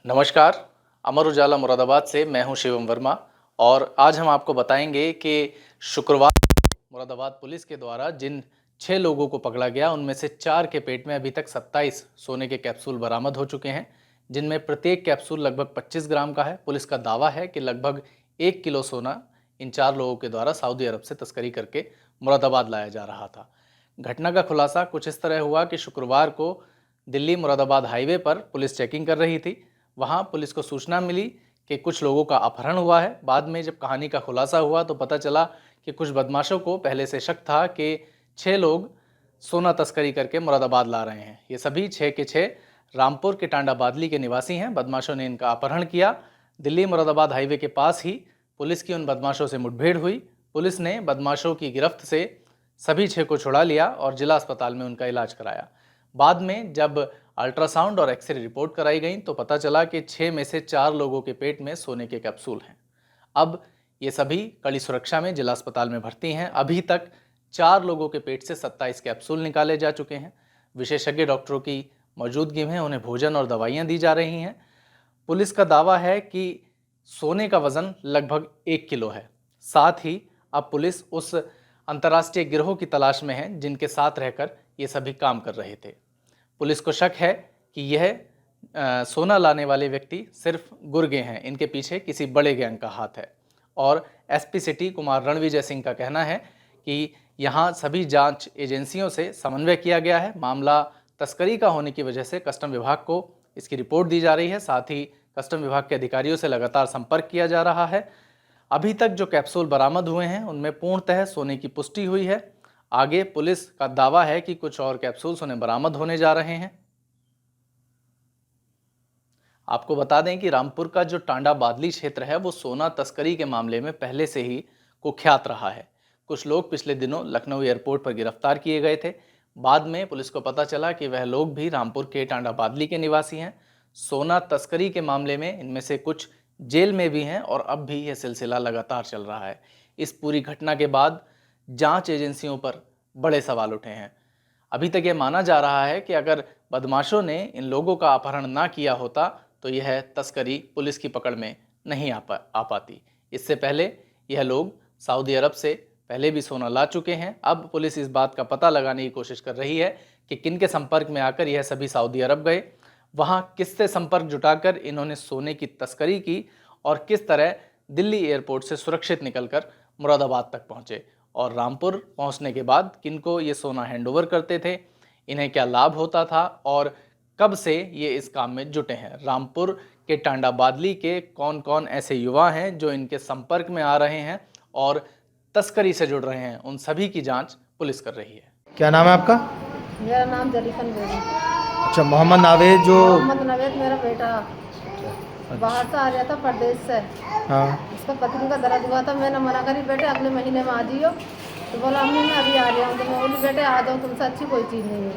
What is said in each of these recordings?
नमस्कार। अमर उजाला मुरादाबाद से मैं हूं शिवम वर्मा और आज हम आपको बताएंगे कि शुक्रवार मुरादाबाद पुलिस के द्वारा जिन 6 लोगों को पकड़ा गया उनमें से 4 के पेट में अभी तक 27 सोने के कैप्सूल बरामद हो चुके हैं, जिनमें प्रत्येक कैप्सूल लगभग 25 ग्राम का है। पुलिस का दावा है कि लगभग 1 किलो सोना इन 4 लोगों के द्वारा सऊदी अरब से तस्करी करके मुरादाबाद लाया जा रहा था। घटना का खुलासा कुछ इस तरह हुआ कि शुक्रवार को दिल्ली मुरादाबाद हाईवे पर पुलिस चेकिंग कर रही थी। वहां पुलिस को सूचना मिली कि कुछ लोगों का अपहरण हुआ है। बाद में जब कहानी का खुलासा हुआ तो पता चला कि कुछ बदमाशों को पहले से शक था कि 6 लोग सोना तस्करी करके मुरादाबाद ला रहे हैं। ये सभी 6 के 6 रामपुर के टांडा बादली के निवासी हैं। बदमाशों ने इनका अपहरण किया। दिल्ली मुरादाबाद हाईवे के पास ही पुलिस की उन बदमाशों से मुठभेड़ हुई। पुलिस ने बदमाशों की गिरफ्त से सभी 6 को छुड़ा लिया और जिला अस्पताल में उनका इलाज कराया। बाद में जब अल्ट्रासाउंड और एक्सरे रिपोर्ट कराई गई तो पता चला कि 6 में से 4 लोगों के पेट में सोने के कैप्सूल हैं। अब ये सभी कड़ी सुरक्षा में जिला अस्पताल में भर्ती हैं। अभी तक 4 लोगों के पेट से 27 कैप्सूल निकाले जा चुके हैं। विशेषज्ञ डॉक्टरों की मौजूदगी में उन्हें भोजन और दवाइयाँ दी जा रही हैं। पुलिस का दावा है कि सोने का वजन लगभग 1 किलो है। साथ ही अब पुलिस उस अंतर्राष्ट्रीय गिरोह की तलाश में है जिनके साथ रहकर ये सभी काम कर रहे थे। पुलिस को शक है कि यह सोना लाने वाले व्यक्ति सिर्फ गुर्गे हैं, इनके पीछे किसी बड़े गैंग का हाथ है। और एसपी सिटी कुमार रणविजय सिंह का कहना है कि यहाँ सभी जांच एजेंसियों से समन्वय किया गया है। मामला तस्करी का होने की वजह से कस्टम विभाग को इसकी रिपोर्ट दी जा रही है। साथ ही कस्टम विभाग के अधिकारियों से लगातार संपर्क किया जा रहा है। अभी तक जो कैप्सूल बरामद हुए हैं उनमें पूर्णतः सोने की पुष्टि हुई है। आगे पुलिस का दावा है कि कुछ और कैप्सूल्स उन्हें बरामद होने जा रहे हैं। आपको बता दें कि रामपुर का जो टांडा बादली क्षेत्र है वो सोना तस्करी के मामले में पहले से ही कुख्यात रहा है। कुछ लोग पिछले दिनों लखनऊ एयरपोर्ट पर गिरफ्तार किए गए थे। बाद में पुलिस को पता चला कि वह लोग भी रामपुर के टांडा बादली के निवासी हैं। सोना तस्करी के मामले में इनमें से कुछ जेल में भी हैं और अब भी यह सिलसिला लगातार चल रहा है। इस पूरी घटना के बाद जांच एजेंसियों पर बड़े सवाल उठे हैं। अभी तक ये माना जा रहा है कि अगर बदमाशों ने इन लोगों का अपहरण ना किया होता तो यह तस्करी पुलिस की पकड़ में नहीं आ पाती। इससे पहले यह लोग सऊदी अरब से पहले भी सोना ला चुके हैं। अब पुलिस इस बात का पता लगाने की कोशिश कर रही है कि किन के संपर्क में आकर यह सभी सऊदी अरब गए, वहाँ किससे संपर्क जुटाकर इन्होंने सोने की तस्करी की और किस तरह दिल्ली एयरपोर्ट से सुरक्षित निकलकर मुरादाबाद तक पहुँचे और रामपुर पहुंचने के बाद किनको ये सोना हैंडओवर करते थे, इन्हें क्या लाभ होता था और कब से ये इस काम में जुटे हैं। रामपुर के टांडा बादली के कौन कौन ऐसे युवा हैं जो इनके संपर्क में आ रहे हैं और तस्करी से जुड़ रहे हैं, उन सभी की जांच पुलिस कर रही है। क्या नाम है आपका? मेरा नाम जरीफन बेगम। अच्छा, मोहम्मद नावेद जो मोहम्मद नवेद मेरा बेटा बाहर से आ रहा था प्रदेश से। हाँ, उसका पत्नी का दर्द हुआ था। मैंने मना करी, बेटे अगले महीने में आ जाइयो। तो बोला अम्मी मैं अभी आ रहा हूँ। तो मैं बोली बेटे आ जाओ, तुमसे अच्छी कोई चीज़ नहीं है।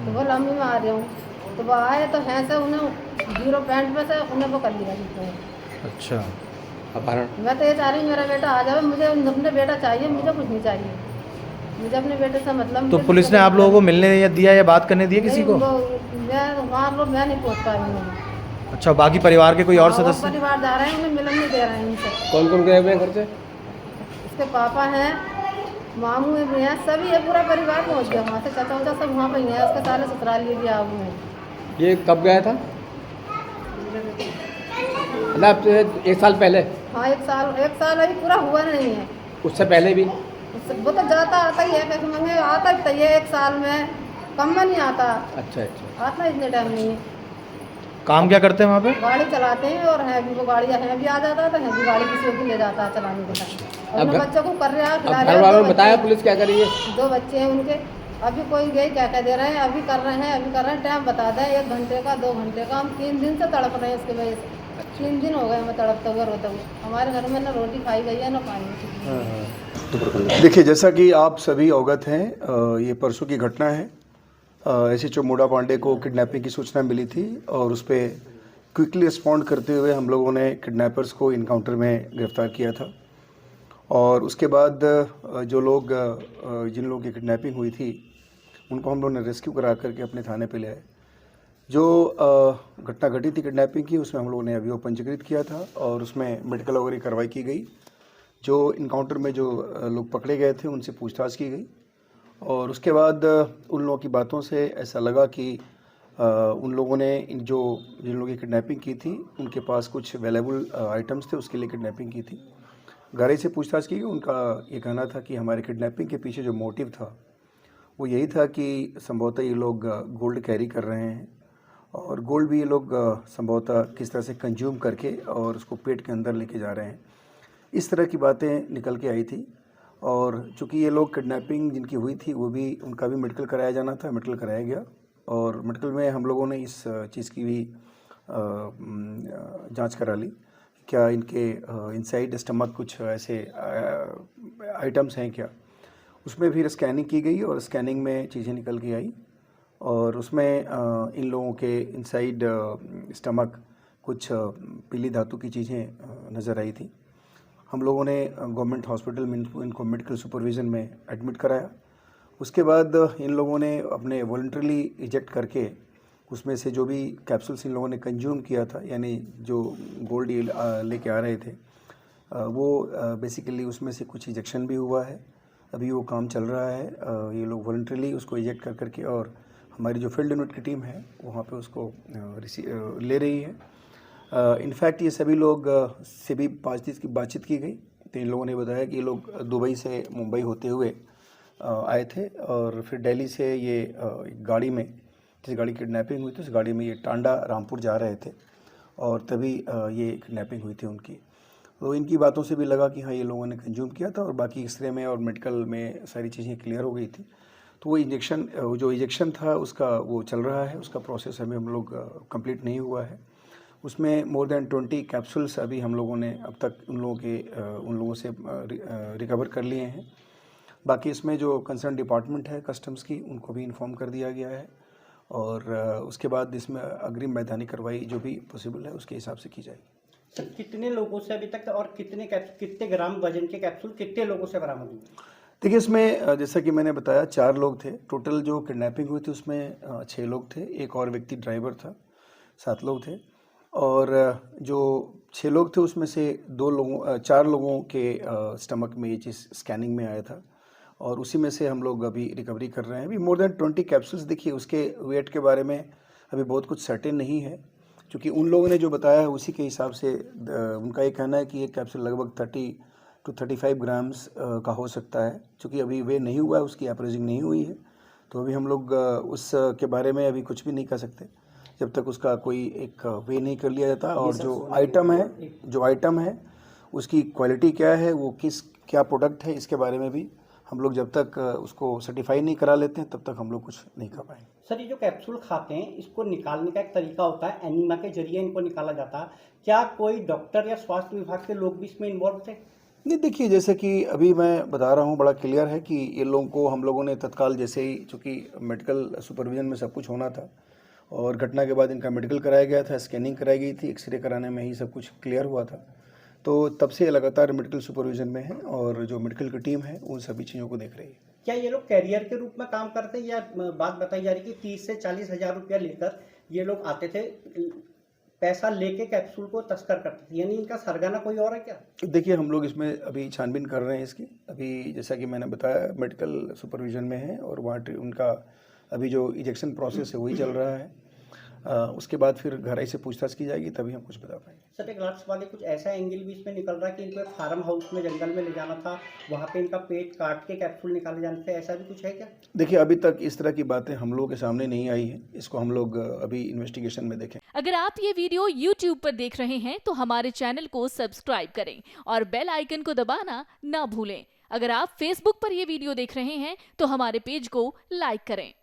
तो बोला अम्मी मैं आ रहा हूँ। तो वो आए तो हैं से उन्हें 0 पैंट में से उन्हें वो कर लिया। अच्छा, अपहरण। मैं तो ये चाह रही हूँ मेरा बेटा आ जाए। मुझे अपने बेटा चाहिए, मुझे कुछ नहीं चाहिए। मुझे अपने बेटे से मतलब। तो पुलिस ने आप लोगों को मिलने या दिया या बात करने दिया किसी को? मैं वहाँ लोग मैं नहीं पहुँच पा रही हूँ। अच्छा, बाकी परिवार के कोई और सदस्य? परिवार जा रहे हैं, उन्हें मिलन नहीं दे रहे हैं उनसे। कौन कौन गए हुए हैं घर से? उसके पापा हैं, मामू भी हैं, सभी है, पूरा परिवार पहुंच गया वहाँ से। चाचा उचा सब वहाँ पर ही है। उसके सारे ससुराल ये भी आ हुए हैं। ये कब गया था? मतलब 1 साल पहले? हाँ, 1 साल अभी पूरा हुआ नहीं है। उससे पहले भी? वो तो जाता आता ही है, कैसे मंगे आता ही है। 1 साल में कम में नहीं आता। अच्छा, आता इतने टाइम नहीं है। काम क्या करते हैं वहाँ पे? गाड़ी चलाते हैं और है भी, वो गाड़ियाँ हैं भी आ जाता है, है भी गाड़ी किसी को ले जाता है चलाने के टाइम। और बच्चों को कर रहा है, खिला रहा है। घर वालों ने बताया पुलिस क्या कर रही है? 2 बच्चे हैं उनके। अभी कोई गई क्या कह दे रहे हैं, अभी कर रहे हैं। टाइम बता दें 1 घंटे का 2 घंटे का। हम 3 दिन से तड़प रहे हैं इसकी वजह से। 3 दिन हो गए हमें तड़पते हुए रोते हुए। हमारे घर में ना रोटी खाई गई है ना पानी। देखिए, जैसा कि आप सभी अवगत हैं, ये परसों की घटना है। एसएचओ मोडा पांडे को किडनैपिंग की सूचना मिली थी और उस पर क्विकली रिस्पॉन्ड करते हुए हम लोगों ने किडनैपर्स को इनकाउंटर में गिरफ्तार किया था। और उसके बाद जो लोग जिन लोगों की किडनैपिंग हुई थी उनको हम लोगों ने रेस्क्यू करा करके अपने थाने पे ले आए। जो घटना घटी थी किडनैपिंग की, उसमें हम लोगों ने अभियोग पंजीकृत किया था और उसमें मेडिकल वगैरह कार्रवाई की गई। जो इनकाउंटर में जो लोग पकड़े गए थे उनसे पूछताछ की गई और उसके बाद उन लोगों की बातों से ऐसा लगा कि उन लोगों ने जिन लोगों की किडनैपिंग की थी उनके पास कुछ वैल्यूएबल आइटम्स थे, उसके लिए किडनैपिंग की थी। गहराई से पूछताछ की गई। उनका ये कहना था कि हमारे किडनैपिंग के पीछे जो मोटिव था वो यही था कि संभवतः ये लोग गोल्ड कैरी कर रहे हैं और गोल्ड भी ये लोग संभवतः किस तरह से कंज्यूम करके और उसको पेट के अंदर लेके जा रहे हैं। इस तरह की बातें निकल के आई थी और चूँकि ये लोग किडनैपिंग जिनकी हुई थी वो भी उनका भी मेडिकल कराया जाना था, मेडिकल कराया गया और मेडिकल में हम लोगों ने इस चीज़ की भी जांच करा ली, क्या इनके इनसाइड स्टमक कुछ ऐसे आइटम्स हैं क्या। उसमें फिर स्कैनिंग की गई और स्कैनिंग में चीज़ें निकल के आई और उसमें इन लोगों के इनसाइड स्टमक कुछ पीली धातु की चीज़ें नज़र आई थी। हम लोगों ने गवर्नमेंट हॉस्पिटल में इनको मेडिकल सुपरविज़न में एडमिट कराया। उसके बाद इन लोगों ने अपने वॉलंटरीली इजेक्ट करके उसमें से जो भी कैप्सूल्स इन लोगों ने कंज्यूम किया था, यानी जो गोल्ड लेके आ रहे थे, वो बेसिकली उसमें से कुछ इजेक्शन भी हुआ है। अभी वो काम चल रहा है। ये लोग वॉलंटरीली उसको इजेक्ट कर करके और हमारी जो फील्ड यूनिट की टीम है वहाँ पे उसको ले रही है। इनफैक्ट ये सभी लोग से भी बातचीत की गई तो इन लोगों ने बताया कि ये लोग दुबई से मुंबई होते हुए आए थे और फिर दिल्ली से ये एक गाड़ी में, जिस गाड़ी किडनैपिंग हुई थी उस गाड़ी में ये टांडा रामपुर जा रहे थे और तभी ये किडनैपिंग हुई थी उनकी। तो इनकी बातों से भी लगा कि हाँ ये लोगों ने कंज्यूम किया था और बाकी एक्सरे में और मेडिकल में सारी चीज़ें क्लियर हो गई थी। तो वो जो इंजेक्शन था उसका वो चल रहा है, उसका प्रोसेस अभी हम लोग कंप्लीट नहीं हुआ है। उसमें मोर देन 20 कैप्सूल्स अभी हम लोगों ने अब तक उन लोगों से रिकवर कर लिए हैं। बाकी इसमें जो कंसर्न डिपार्टमेंट है कस्टम्स की, उनको भी इन्फॉर्म कर दिया गया है और उसके बाद इसमें अग्रिम वैधानिक कार्रवाई जो भी पॉसिबल है उसके हिसाब से की जाएगी। सर कितने लोगों से अभी तक और कितने ग्राम वजन के कैप्सूल कितने लोगों से बरामद हुए? देखिए इसमें जैसा कि मैंने बताया 4 लोग थे टोटल। जो किडनैपिंग हुई थी उसमें 6 लोग थे, एक और व्यक्ति ड्राइवर था, 7 लोग थे और जो 6 लोग थे उसमें से 4 लोगों के स्टमक में ये चीज़ स्कैनिंग में आया था और उसी में से हम लोग अभी रिकवरी कर रहे हैं। अभी मोर देन 20 कैप्सूल्स। देखिए उसके वेट के बारे में अभी बहुत कुछ सर्टेन नहीं है क्योंकि उन लोगों ने जो बताया है उसी के हिसाब से उनका ये कहना है कि ये कैप्सूल लगभग 30 to 35 ग्राम्स का हो सकता है। क्योंकि अभी वे नहीं हुआ है, उसकी एप्रेजिंग नहीं हुई है, तो अभी हम लोग उस के बारे में अभी कुछ भी नहीं कर सकते जब तक उसका कोई एक वे नहीं कर लिया जाता। और जो आइटम है उसकी क्वालिटी क्या है, वो क्या प्रोडक्ट है, इसके बारे में भी हम लोग जब तक उसको सर्टिफाई नहीं करा लेते हैं तब तक हम लोग कुछ नहीं कर पाएंगे। सर ये जो कैप्सूल खाते हैं इसको निकालने का एक तरीका होता है, एनीमा के जरिए इनको निकाला जाता है। क्या कोई डॉक्टर या स्वास्थ्य विभाग के लोग भी इसमें इन्वॉल्व थे? नहीं, देखिए जैसे कि अभी मैं बता रहा हूँ बड़ा क्लियर है कि ये लोगों को हम लोगों ने तत्काल जैसे ही, चूँकि मेडिकल सुपरविजन में सब कुछ होना था और घटना के बाद इनका मेडिकल कराया गया था, स्कैनिंग कराई गई थी, एक्सरे कराने में ही सब कुछ क्लियर हुआ था। तो तब से लगातार मेडिकल सुपरविजन में है और जो मेडिकल की टीम है उन सभी चीज़ों को देख रही है। क्या ये लोग कैरियर के रूप में काम करते हैं या बात बताई जा रही है कि 30 से 40 हज़ार रुपया लेकर ये लोग आते थे, पैसा लेके कैप्सूल को तस्कर करते थे, यानी इनका सरगना कोई और है क्या? देखिए हम लोग इसमें अभी छानबीन कर रहे हैं इसकी। अभी जैसा कि मैंने बताया मेडिकल सुपरविजन में है और वहाँ उनका अभी जो इजेक्शन प्रोसेस है वही चल रहा है। उसके बाद फिर गहराई से पूछताछ की जाएगी तभी हम कुछ बता पाएंगे। सर एक लास्ट वाले कुछ ऐसा एंगल भी इसमें निकल रहा है कि इनको एक फार्म हाउस में जंगल में ले जाना था, वहाँ पे इनका पेट काट के कैप्सूल निकाले जाने थे, ऐसा भी कुछ है क्या? देखिए अभी तक इस तरह की बातें हम लोगों के सामने नहीं आई है, इसको हम लोग अभी इन्वेस्टिगेशन में देखें। अगर आप ये वीडियो YouTube पर देख रहे हैं तो हमारे चैनल को सब्सक्राइब करें और बेल आइकन को दबाना ना भूलें। अगर आप Facebook पर ये वीडियो देख रहे हैं तो हमारे पेज को लाइक करें।